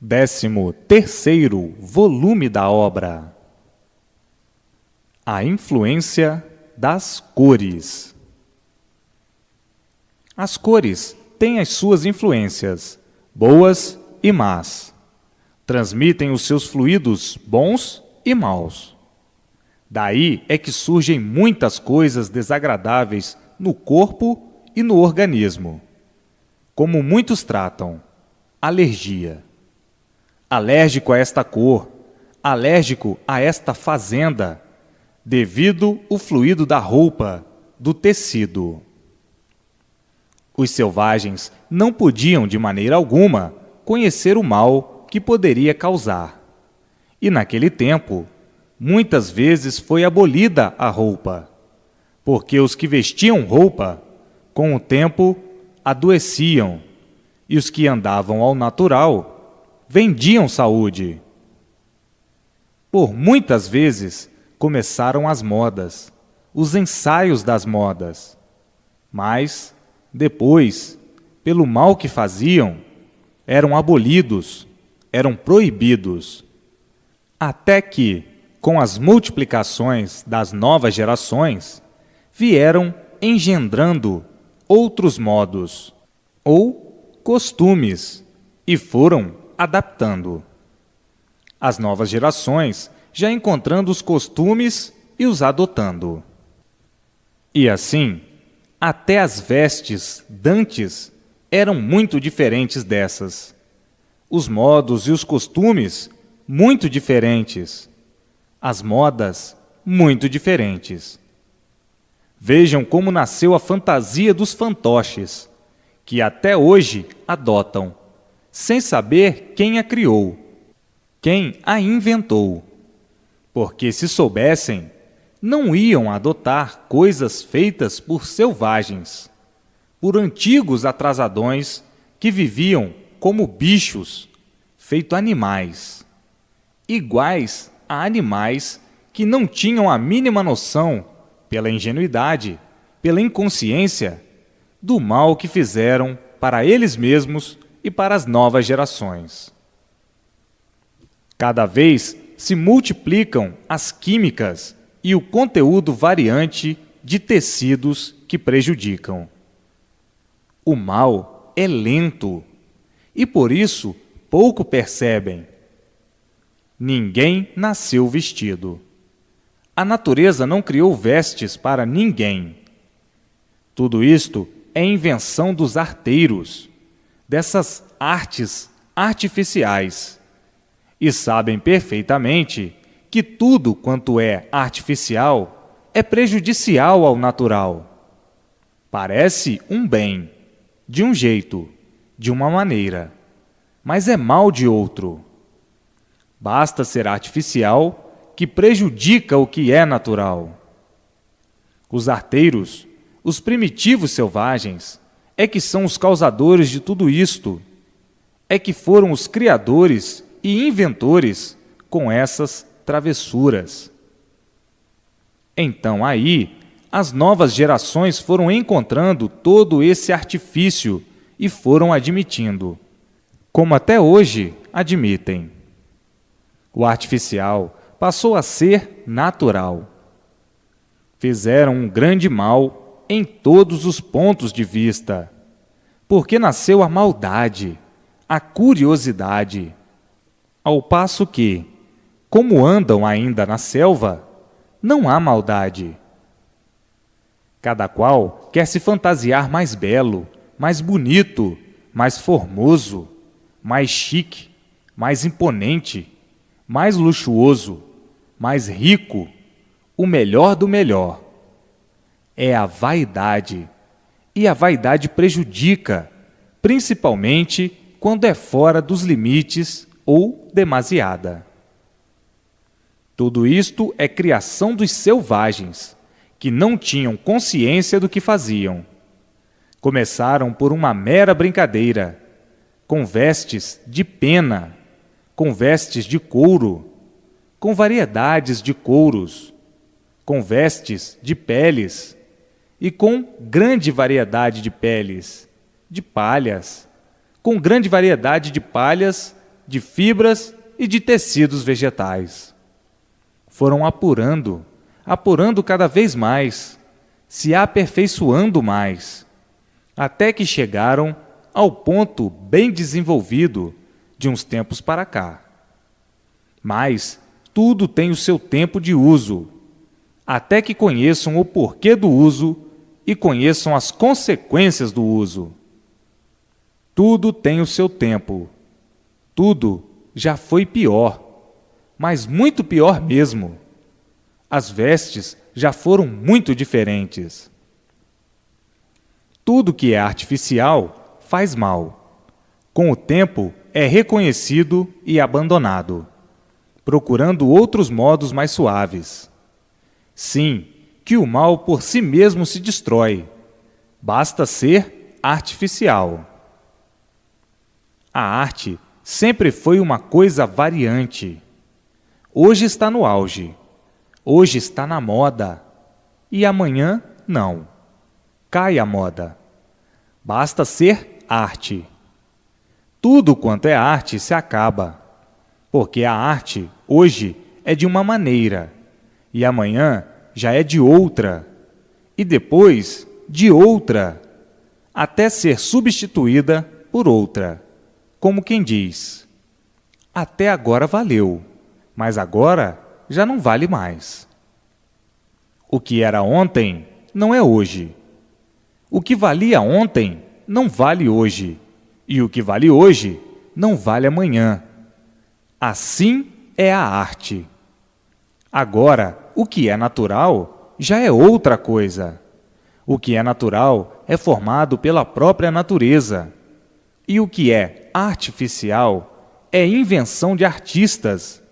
13º volume da obra. A influência das cores. As cores têm as suas influências, boas e más. Transmitem os seus fluidos bons e maus. Daí é que surgem muitas coisas desagradáveis no corpo e no organismo. Como muitos tratam, alergia. Alérgico a esta cor, alérgico a esta fazenda, devido o fluido da roupa, do tecido. Os selvagens não podiam, de maneira alguma, conhecer o mal que poderia causar. E naquele tempo, muitas vezes foi abolida a roupa, porque os que vestiam roupa, com o tempo, adoeciam, e os que andavam ao natural, vendiam saúde. Por muitas vezes começaram as modas, os ensaios das modas, mas depois, pelo mal que faziam, eram abolidos, eram proibidos, até que, com as multiplicações das novas gerações, vieram engendrando outros modos ou costumes e foram adaptando. As novas gerações já encontrando os costumes e os adotando. E assim, até as vestes dantes eram muito diferentes dessas. Os modos e os costumes muito diferentes. As modas muito diferentes. Vejam como nasceu a fantasia dos fantoches, que até hoje adotam, sem saber quem a criou, quem a inventou. Porque se soubessem, não iam adotar coisas feitas por selvagens, por antigos atrasadões que viviam como bichos, feito animais, iguais a animais que não tinham a mínima noção, pela ingenuidade, pela inconsciência, do mal que fizeram para eles mesmos e para as novas gerações. Cada vez se multiplicam as químicas e o conteúdo variante de tecidos que prejudicam. O mal é lento e, por isso, pouco percebem. Ninguém nasceu vestido. A natureza não criou vestes para ninguém. Tudo isto é invenção dos arteiros, dessas artes artificiais, e sabem perfeitamente que tudo quanto é artificial é prejudicial ao natural. Parece um bem, de um jeito, de uma maneira, mas é mal de outro. Basta ser artificial que prejudica o que é natural. Os arteiros, os primitivos selvagens, é que são os causadores de tudo isto, é que foram os criadores e inventores com essas travessuras. Então aí, as novas gerações foram encontrando todo esse artifício e foram admitindo, como até hoje admitem. O artificial passou a ser natural. Fizeram um grande mal em todos os pontos de vista, porque nasceu a maldade, a curiosidade, ao passo que, como andam ainda na selva, não há maldade. Cada qual quer se fantasiar mais belo, mais bonito, mais formoso, mais chique, mais imponente, mais luxuoso, mais rico, o melhor do melhor. É a vaidade, e a vaidade prejudica, principalmente quando é fora dos limites ou demasiada. Tudo isto é criação dos selvagens, que não tinham consciência do que faziam. Começaram por uma mera brincadeira, com vestes de pena, com vestes de couro, com variedades de couros, com vestes de peles e com grande variedade de peles, de palhas, com grande variedade de palhas de fibras e de tecidos vegetais. Foram apurando cada vez mais, se aperfeiçoando mais, até que chegaram ao ponto bem desenvolvido de uns tempos para cá. Mas tudo tem o seu tempo de uso, até que conheçam o porquê do uso e conheçam as consequências do uso. Tudo tem o seu tempo. Tudo já foi pior, mas muito pior mesmo. As vestes já foram muito diferentes. Tudo que é artificial faz mal. Com o tempo, é reconhecido e abandonado, procurando outros modos mais suaves. Sim, que o mal por si mesmo se destrói. Basta ser artificial. A arte sempre foi uma coisa variante. Hoje está no auge. Hoje está na moda. E amanhã, não. Cai a moda. Basta ser arte. Tudo quanto é arte se acaba. Porque a arte, hoje, é de uma maneira. E amanhã já é de outra. E depois, de outra. Até ser substituída por outra. Como quem diz, até agora valeu, mas agora já não vale mais. O que era ontem não é hoje. O que valia ontem não vale hoje. E o que vale hoje não vale amanhã. Assim é a arte. Agora, o que é natural já é outra coisa. O que é natural é formado pela própria natureza. E o que é artificial é invenção de artistas,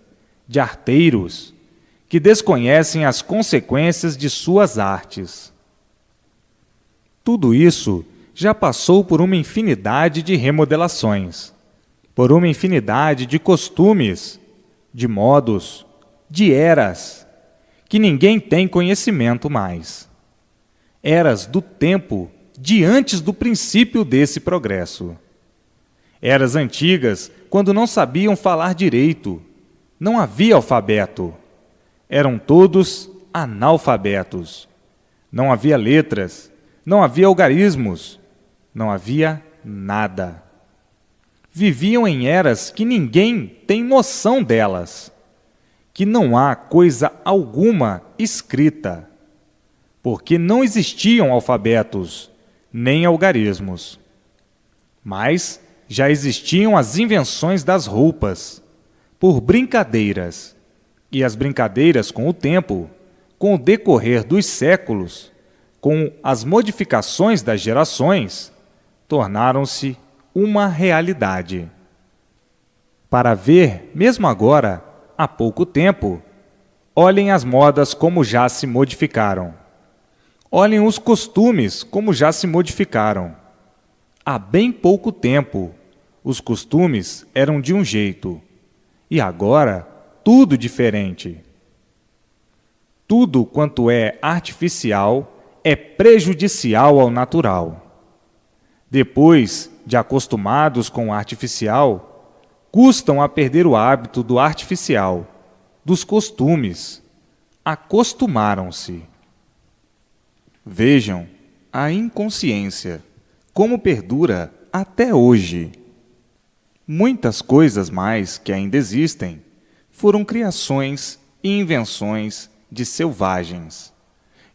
de arteiros, que desconhecem as consequências de suas artes. Tudo isso já passou por uma infinidade de remodelações, por uma infinidade de costumes, de modos, de eras, que ninguém tem conhecimento mais. Eras do tempo de antes do princípio desse progresso. Eras antigas, quando não sabiam falar direito, não havia alfabeto. Eram todos analfabetos. Não havia letras, não havia algarismos, não havia nada. Viviam em eras que ninguém tem noção delas, que não há coisa alguma escrita, porque não existiam alfabetos, nem algarismos. Mas já existiam as invenções das roupas, por brincadeiras, e as brincadeiras, com o tempo, com o decorrer dos séculos, com as modificações das gerações, tornaram-se uma realidade. Para ver, mesmo agora, há pouco tempo, olhem as modas como já se modificaram. Olhem os costumes como já se modificaram. Há bem pouco tempo, os costumes eram de um jeito, e agora tudo diferente. Tudo quanto é artificial é prejudicial ao natural. Depois de acostumados com o artificial, custam a perder o hábito do artificial, dos costumes. Acostumaram-se. Vejam a inconsciência, como perdura até hoje. Muitas coisas mais que ainda existem foram criações e invenções de selvagens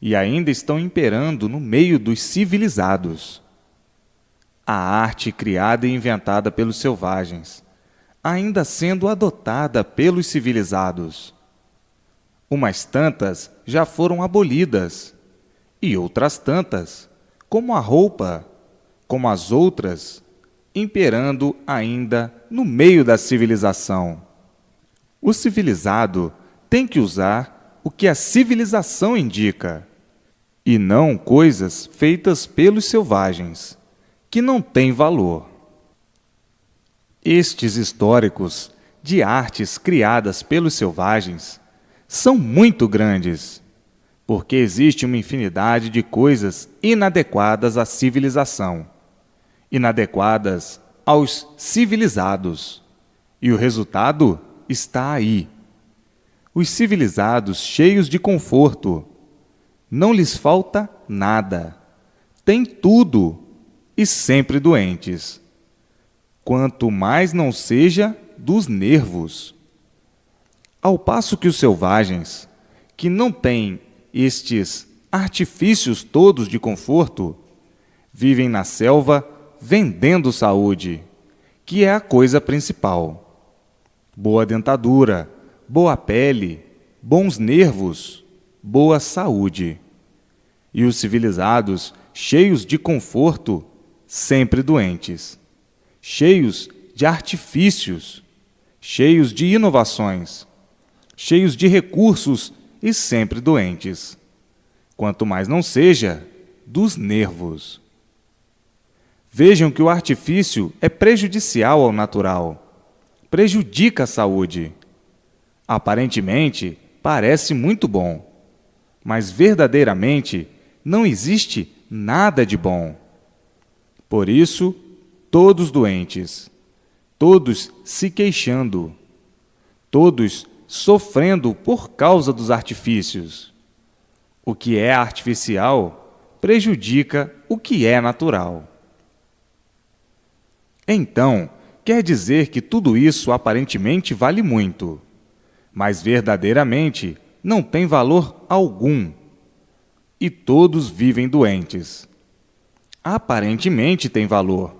e ainda estão imperando no meio dos civilizados. A arte criada e inventada pelos selvagens, ainda sendo adotada pelos civilizados. Umas tantas já foram abolidas, e outras tantas, como a roupa, como as outras, imperando ainda no meio da civilização. O civilizado tem que usar o que a civilização indica, e não coisas feitas pelos selvagens, que não têm valor. Estes históricos de artes criadas pelos selvagens são muito grandes, porque existe uma infinidade de coisas inadequadas à civilização, inadequadas aos civilizados, E o resultado está aí. Os civilizados cheios de conforto. Não lhes falta nada. Têm tudo e sempre doentes. Quanto mais não seja dos nervos. Ao passo que os selvagens, que não têm estes artifícios todos de conforto, vivem na selva vendendo saúde, que é a coisa principal. Boa dentadura, boa pele, bons nervos, boa saúde. E os civilizados, cheios de conforto, sempre doentes, cheios de artifícios, cheios de inovações, cheios de recursos e sempre doentes. Quanto mais não seja dos nervos. Vejam que o artifício é prejudicial ao natural, prejudica a saúde. Aparentemente, parece muito bom, mas verdadeiramente não existe nada de bom. Por isso, todos doentes, todos se queixando, todos sofrendo por causa dos artifícios. O que é artificial prejudica o que é natural. Então, quer dizer que tudo isso aparentemente vale muito, mas verdadeiramente não tem valor algum. E todos vivem doentes. Aparentemente tem valor,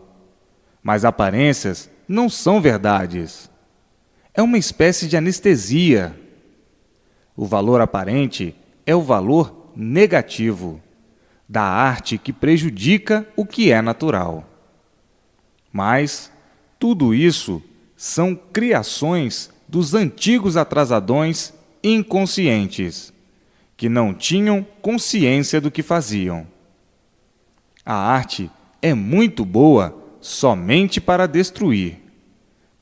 mas aparências não são verdades. É uma espécie de anestesia. O valor aparente é o valor negativo da arte que prejudica o que é natural. Mas tudo isso são criações dos antigos atrasadões inconscientes, que não tinham consciência do que faziam. A arte é muito boa somente para destruir,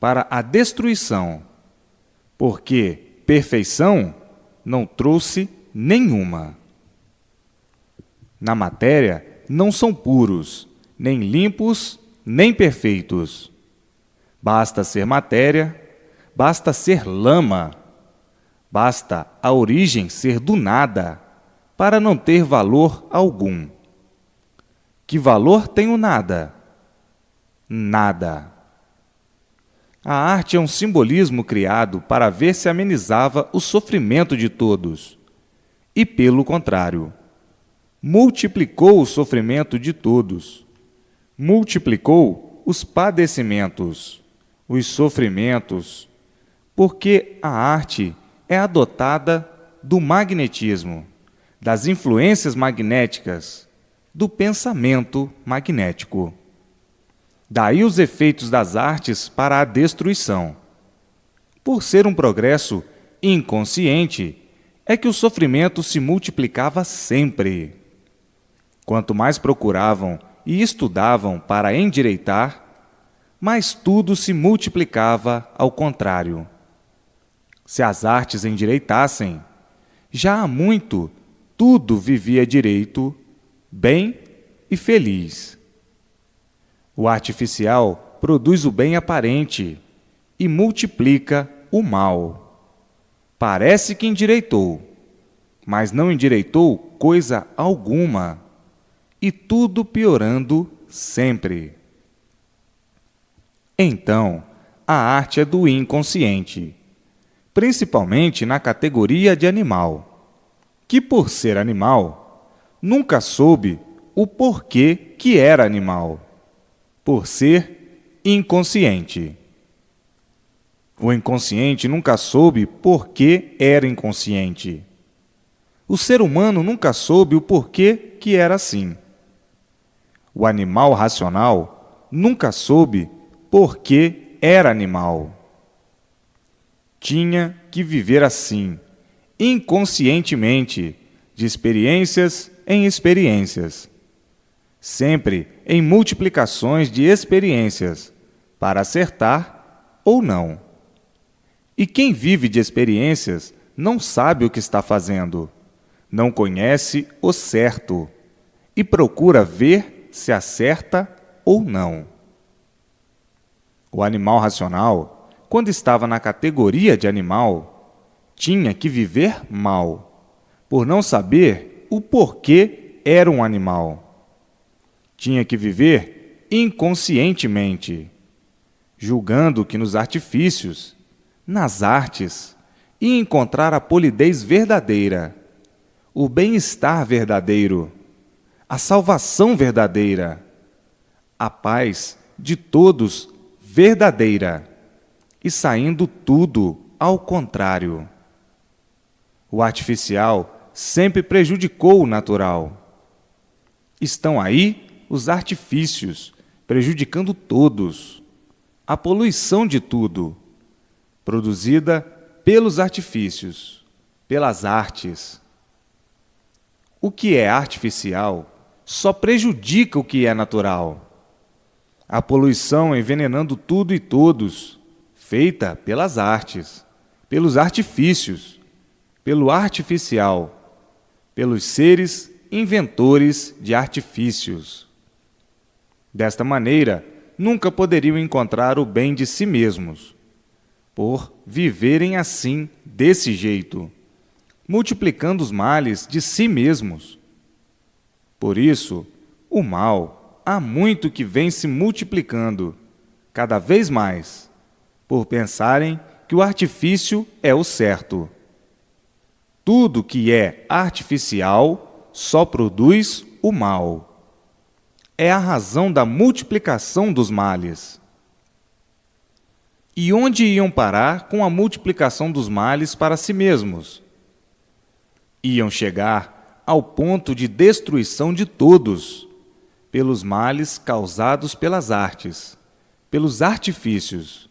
para a destruição, porque perfeição não trouxe nenhuma. Na matéria não são puros, nem limpos, nem perfeitos. Basta ser matéria, basta ser lama, basta a origem ser do nada, para não ter valor algum. Que valor tem o nada? Nada. A arte é um simbolismo criado para ver se amenizava o sofrimento de todos. E, pelo contrário, multiplicou o sofrimento de todos. Multiplicou os padecimentos, os sofrimentos, porque a arte é adotada do magnetismo, das influências magnéticas, do pensamento magnético. Daí os efeitos das artes para a destruição. Por ser um progresso inconsciente, é que o sofrimento se multiplicava sempre. Quanto mais procuravam e estudavam para endireitar, mais tudo se multiplicava ao contrário. Se as artes endireitassem, já há muito tudo vivia direito, bem e feliz. O artificial produz o bem aparente e multiplica o mal. Parece que endireitou, mas não endireitou coisa alguma, e tudo piorando sempre. Então, a arte é do inconsciente, principalmente na categoria de animal, que por ser animal, nunca soube o porquê que era animal, por ser inconsciente. O inconsciente nunca soube por que era inconsciente. O ser humano nunca soube o porquê que era assim. O animal racional nunca soube por que era animal. Tinha que viver assim, inconscientemente, de experiências em experiências, sempre em multiplicações de experiências, para acertar ou não. E quem vive de experiências não sabe o que está fazendo, não conhece o certo e procura ver se acerta ou não. O animal racional quando estava na categoria de animal, tinha que viver mal, por não saber o porquê era um animal. Tinha que viver inconscientemente, julgando que nos artifícios, nas artes, ia encontrar a polidez verdadeira, o bem-estar verdadeiro, a salvação verdadeira, a paz de todos verdadeira, e saindo tudo ao contrário. O artificial sempre prejudicou o natural. Estão aí os artifícios, prejudicando todos. A poluição de tudo, produzida pelos artifícios, pelas artes. O que é artificial só prejudica o que é natural. A poluição envenenando tudo e todos, feita pelas artes, pelos artifícios, pelo artificial, pelos seres inventores de artifícios. Desta maneira, nunca poderiam encontrar o bem de si mesmos, por viverem assim, desse jeito, multiplicando os males de si mesmos. Por isso, o mal há muito que vem se multiplicando, cada vez mais, por pensarem que o artifício é o certo. Tudo que é artificial só produz o mal. É a razão da multiplicação dos males. E onde iam parar com a multiplicação dos males para si mesmos? Iam chegar ao ponto de destruição de todos, pelos males causados pelas artes, pelos artifícios.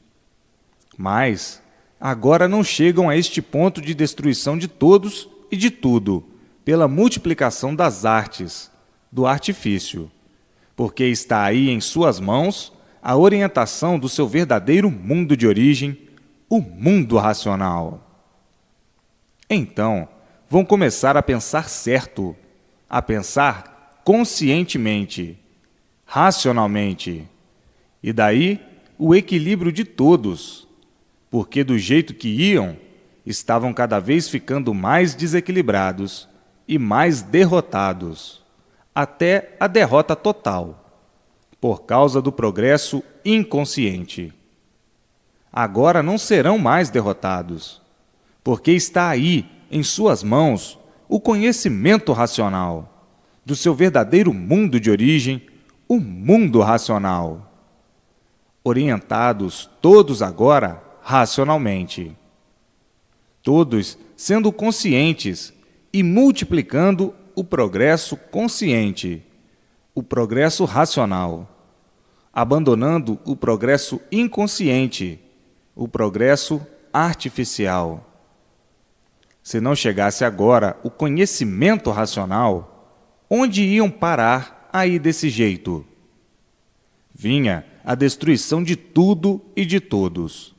Mas agora não chegam a este ponto de destruição de todos e de tudo, pela multiplicação das artes, do artifício, porque está aí em suas mãos a orientação do seu verdadeiro mundo de origem, o mundo racional. Então, vão começar a pensar certo, a pensar conscientemente, racionalmente, e daí o equilíbrio de todos, porque do jeito que iam, estavam cada vez ficando mais desequilibrados e mais derrotados, até a derrota total, por causa do progresso inconsciente. Agora não serão mais derrotados, porque está aí, em suas mãos, o conhecimento racional do seu verdadeiro mundo de origem, o mundo racional. Orientados todos agora racionalmente. Todos sendo conscientes e multiplicando o progresso consciente, o progresso racional, abandonando o progresso inconsciente, o progresso artificial. Se não chegasse agora o conhecimento racional, onde iam parar aí desse jeito? Vinha a destruição de tudo e de todos.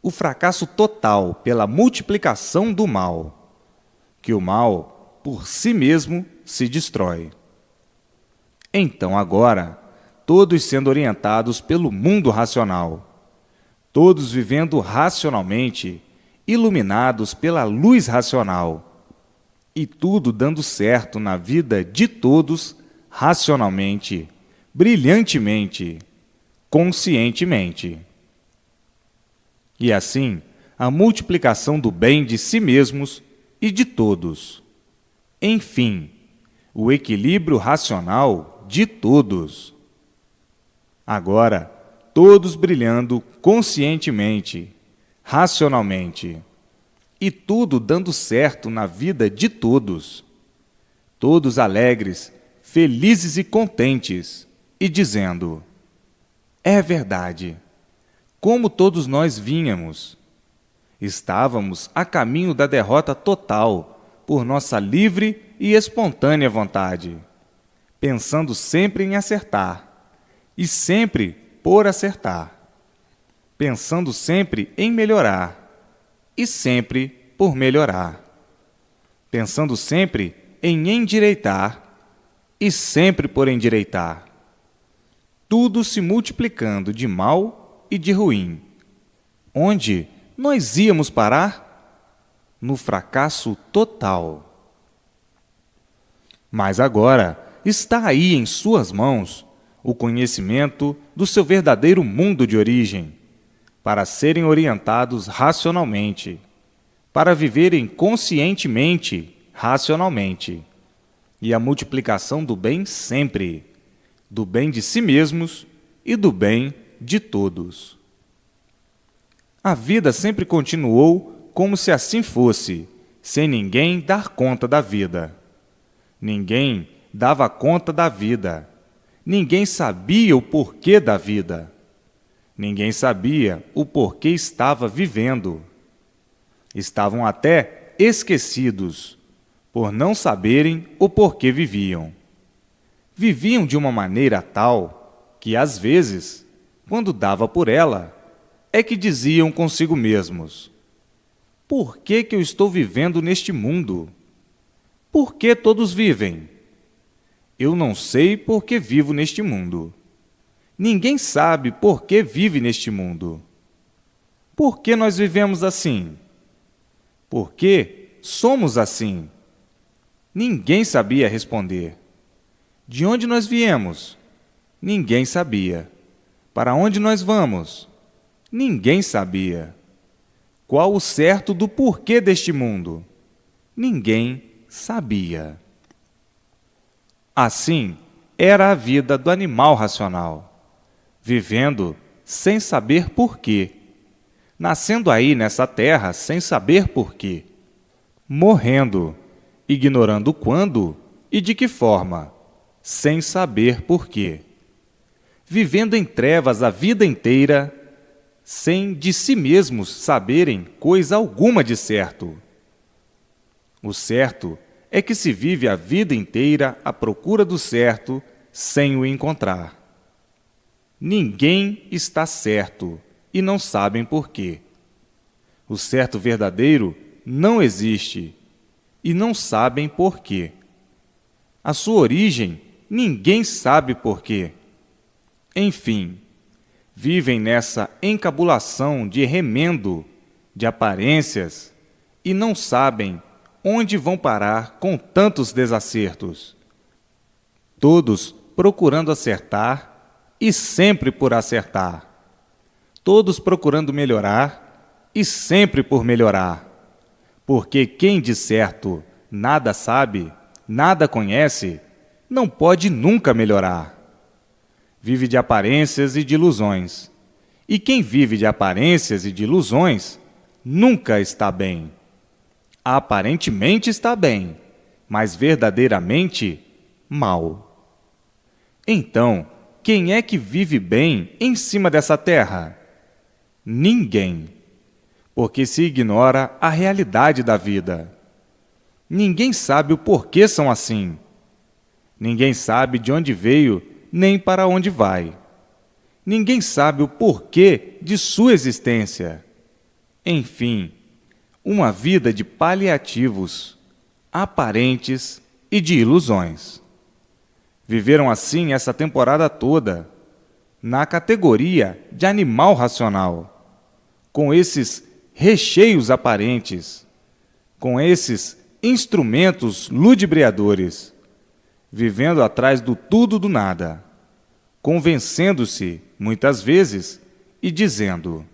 O fracasso total pela multiplicação do mal, que o mal, por si mesmo, se destrói. Então agora, todos sendo orientados pelo mundo racional, todos vivendo racionalmente, iluminados pela luz racional, e tudo dando certo na vida de todos, racionalmente, brilhantemente, conscientemente. E assim, a multiplicação do bem de si mesmos e de todos. Enfim, o equilíbrio racional de todos. Agora, todos brilhando conscientemente, racionalmente, e tudo dando certo na vida de todos. Todos alegres, felizes e contentes, e dizendo: é verdade, como todos nós vínhamos. Estávamos a caminho da derrota total por nossa livre e espontânea vontade, pensando sempre em acertar, e sempre por acertar, pensando sempre em melhorar, e sempre por melhorar, pensando sempre em endireitar, e sempre por endireitar, tudo se multiplicando de mal e de ruim, onde nós íamos parar? No fracasso total. Mas agora está aí em suas mãos o conhecimento do seu verdadeiro mundo de origem, para serem orientados racionalmente, para viverem conscientemente, racionalmente, e a multiplicação do bem sempre, do bem de si mesmos e do bem de todos. A vida sempre continuou como se assim fosse, sem ninguém dar conta da vida. Ninguém dava conta da vida. Ninguém sabia o porquê da vida. Ninguém sabia o porquê estava vivendo. Estavam até esquecidos, por não saberem o porquê viviam. Viviam de uma maneira tal que, às vezes, quando dava por ela, é que diziam consigo mesmos: por que eu estou vivendo neste mundo? Por que todos vivem? Eu não sei por que vivo neste mundo. Ninguém sabe por que vive neste mundo. Por que nós vivemos assim? Por que somos assim? Ninguém sabia responder. De onde nós viemos? Ninguém sabia. Para onde nós vamos? Ninguém sabia. Qual o certo do porquê deste mundo? Ninguém sabia. Assim era a vida do animal racional, vivendo sem saber porquê, nascendo aí nessa terra sem saber porquê, morrendo, ignorando quando e de que forma, sem saber porquê, vivendo em trevas a vida inteira, sem de si mesmos saberem coisa alguma de certo. O certo é que se vive a vida inteira à procura do certo sem o encontrar. Ninguém está certo e não sabem por quê. O certo verdadeiro não existe e não sabem por quê. A sua origem ninguém sabe por quê. Enfim, vivem nessa encabulação de remendo, de aparências, e não sabem onde vão parar com tantos desacertos. Todos procurando acertar e sempre por acertar. Todos procurando melhorar e sempre por melhorar. Porque quem de certo nada sabe, nada conhece, não pode nunca melhorar. Vive de aparências e de ilusões. E quem vive de aparências e de ilusões nunca está bem. Aparentemente está bem, mas verdadeiramente mal. Então, quem é que vive bem em cima dessa terra? Ninguém, porque se ignora a realidade da vida. Ninguém sabe o porquê são assim. Ninguém sabe de onde veio nem para onde vai. Ninguém sabe o porquê de sua existência. Enfim, uma vida de paliativos, aparentes e de ilusões. Viveram assim essa temporada toda, na categoria de animal racional, com esses recheios aparentes, com esses instrumentos ludibriadores, vivendo atrás do tudo do nada, convencendo-se, muitas vezes, e dizendo: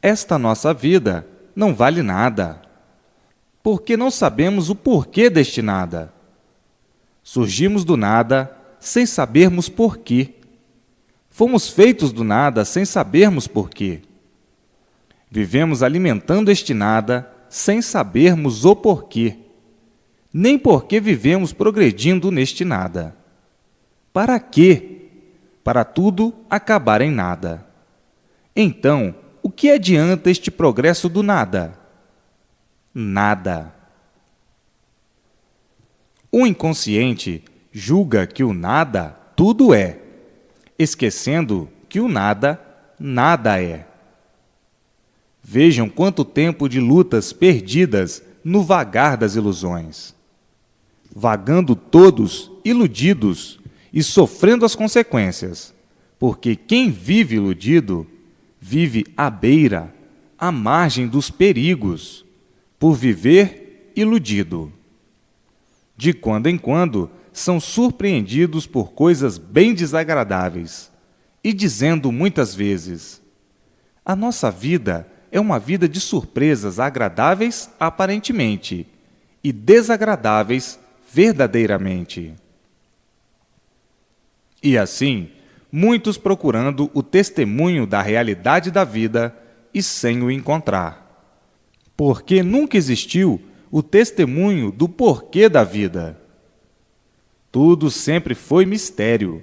esta nossa vida não vale nada, porque não sabemos o porquê deste nada. Surgimos do nada sem sabermos porquê. Fomos feitos do nada sem sabermos porquê. Vivemos alimentando este nada sem sabermos o porquê. Nem porque vivemos progredindo neste nada. Para quê? Para tudo acabar em nada. Então, o que adianta este progresso do nada? Nada. O inconsciente julga que o nada tudo é, esquecendo que o nada nada é. Vejam quanto tempo de lutas perdidas no vagar das ilusões. Vagando todos iludidos e sofrendo as consequências, porque quem vive iludido vive à beira, à margem dos perigos, por viver iludido. De quando em quando, são surpreendidos por coisas bem desagradáveis e dizendo muitas vezes: a nossa vida é uma vida de surpresas agradáveis aparentemente e desagradáveis verdadeiramente. E assim, muitos procurando o testemunho da realidade da vida e sem o encontrar. Porque nunca existiu o testemunho do porquê da vida. Tudo sempre foi mistério,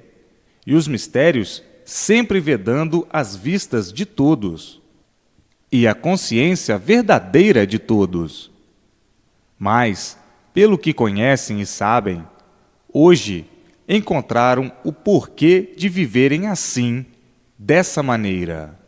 e os mistérios sempre vedando as vistas de todos, e a consciência verdadeira de todos. Mas, pelo que conhecem e sabem, hoje encontraram o porquê de viverem assim, dessa maneira.